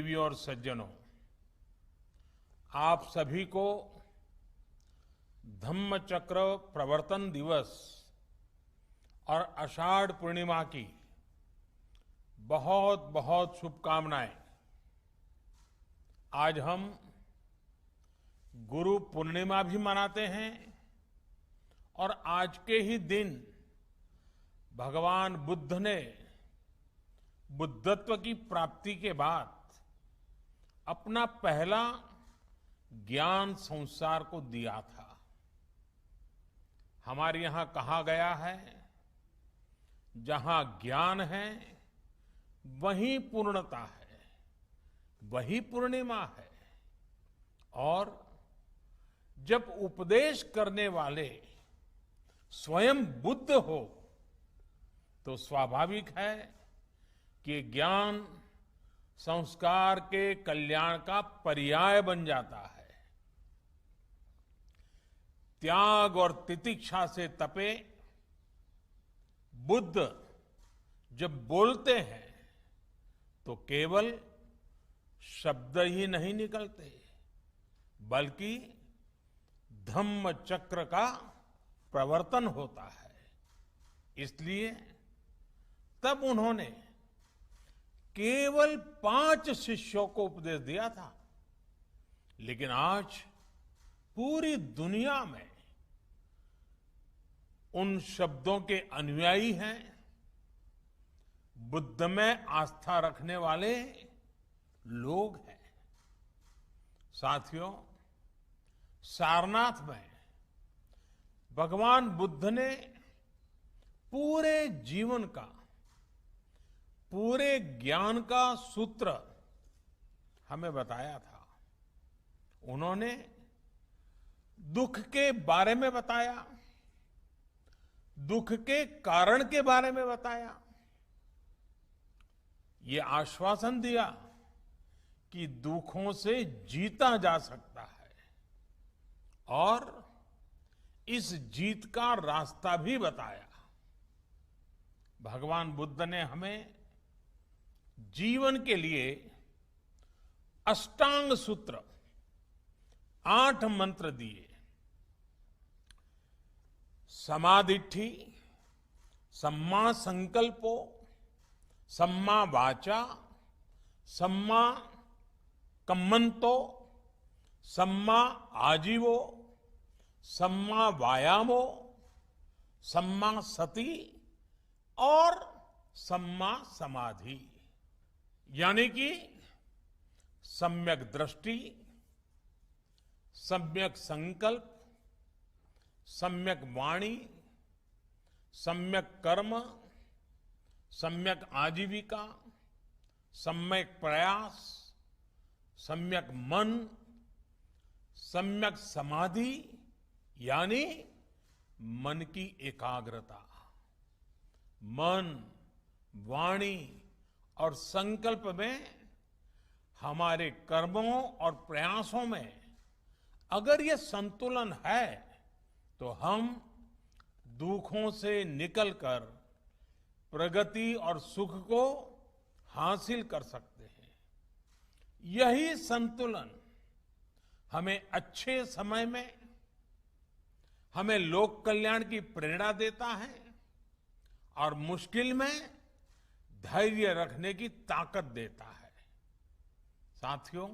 देवियों और सज्जनों, आप सभी को धम्म चक्र प्रवर्तन दिवस और आषाढ़ पूर्णिमा की बहुत बहुत शुभकामनाएं। आज हम गुरु पूर्णिमा भी मनाते हैं और आज के ही दिन भगवान बुद्ध ने बुद्धत्व की प्राप्ति के बाद अपना पहला ज्ञान संसार को दिया था। हमारे यहां कहा गया है, जहां ज्ञान है वहीं पूर्णता है, वही पूर्णिमा है। और जब उपदेश करने वाले स्वयं बुद्ध हो तो स्वाभाविक है कि ज्ञान संस्कार के कल्याण का पर्याय बन जाता है। त्याग और तितिक्षा से तपे बुद्ध जब बोलते हैं तो केवल शब्द ही नहीं निकलते, बल्कि धम्म चक्र का प्रवर्तन होता है। इसलिए तब उन्होंने केवल 5 शिष्यों को उपदेश दिया था, लेकिन आज पूरी दुनिया में उन शब्दों के अनुयायी हैं। बुद्ध में आस्था रखने वाले लोग हैं। साथियों, सारनाथ में भगवान बुद्ध ने पूरे जीवन का, पूरे ज्ञान का सूत्र हमें बताया था। उन्होंने दुख के बारे में बताया, दुख के कारण के बारे में बताया, ये आश्वासन दिया कि दुखों से जीता जा सकता है और इस जीत का रास्ता भी बताया। भगवान बुद्ध ने हमें जीवन के लिए अष्टांग सूत्र 8 मंत्र दिए। समाधिठि, सम्मा संकल्पो, सम्मा वाचा, सम्मा कम्मंतो, सम्मा आजीवो, सम्मा वायामो, सम्मा सति और सम्मा समाधि। यानी कि सम्यक दृष्टि, सम्यक संकल्प, सम्यक वाणी, सम्यक कर्म, सम्यक आजीविका, सम्यक प्रयास, सम्यक मन, सम्यक समाधि यानी मन की एकाग्रता। मन, वाणी और संकल्प में, हमारे कर्मों और प्रयासों में अगर ये संतुलन है तो हम दुखों से निकलकर प्रगति और सुख को हासिल कर सकते हैं। यही संतुलन हमें अच्छे समय में, हमें लोक कल्याण की प्रेरणा देता है और मुश्किल में धैर्य रखने की ताकत देता है। साथियों,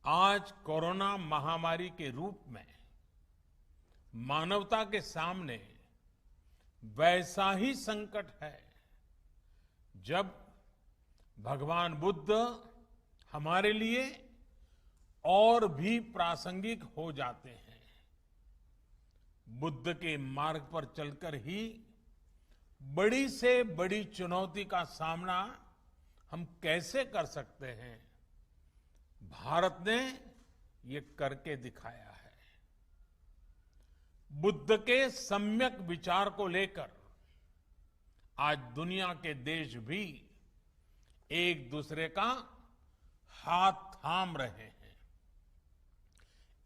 आज कोरोना महामारी के रूप में मानवता के सामने वैसा ही संकट है जब भगवान बुद्ध हमारे लिए और भी प्रासंगिक हो जाते हैं। बुद्ध के मार्ग पर चलकर ही बड़ी से बड़ी चुनौती का सामना हम कैसे कर सकते हैं, भारत ने ये करके दिखाया है। बुद्ध के सम्यक विचार को लेकर आज दुनिया के देश भी एक दूसरे का हाथ थाम रहे हैं,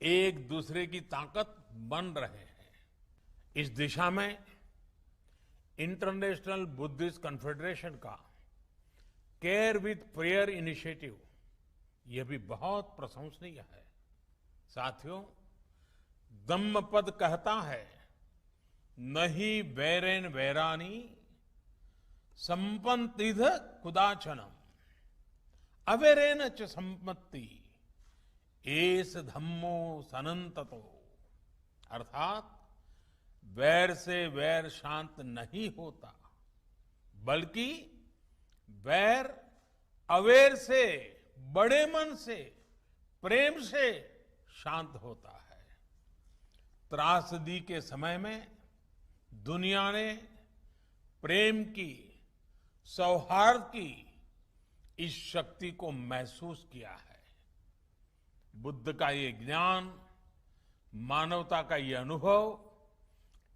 एक दूसरे की ताकत बन रहे हैं। इस दिशा में इंटरनेशनल बुद्धिस्ट कॉन्फेडरेशन का केयर विथ प्रेयर इनिशिएटिव यह भी बहुत प्रशंसनीय है। साथियों, धम्मपद कहता है, नहीं वैरेन वैरानी संपन्निध कुदाचनम अवैरेन च संपत्ति एस धम्मो सनंततो। अर्थात वैर से वैर शांत नहीं होता, बल्कि वैर अवैर से, बड़े मन से, प्रेम से शांत होता है। त्रासदी के समय में दुनिया ने प्रेम की, सौहार्द की इस शक्ति को महसूस किया है। बुद्ध का ये ज्ञान, मानवता का ये अनुभव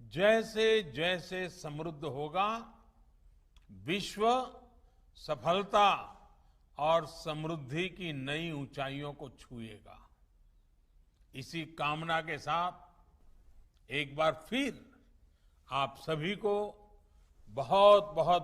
जैसे जैसे समृद्ध होगा, विश्व सफलता और समृद्धि की नई ऊंचाइयों को छुएगा। इसी कामना के साथ एक बार फिर आप सभी को बहुत बहुत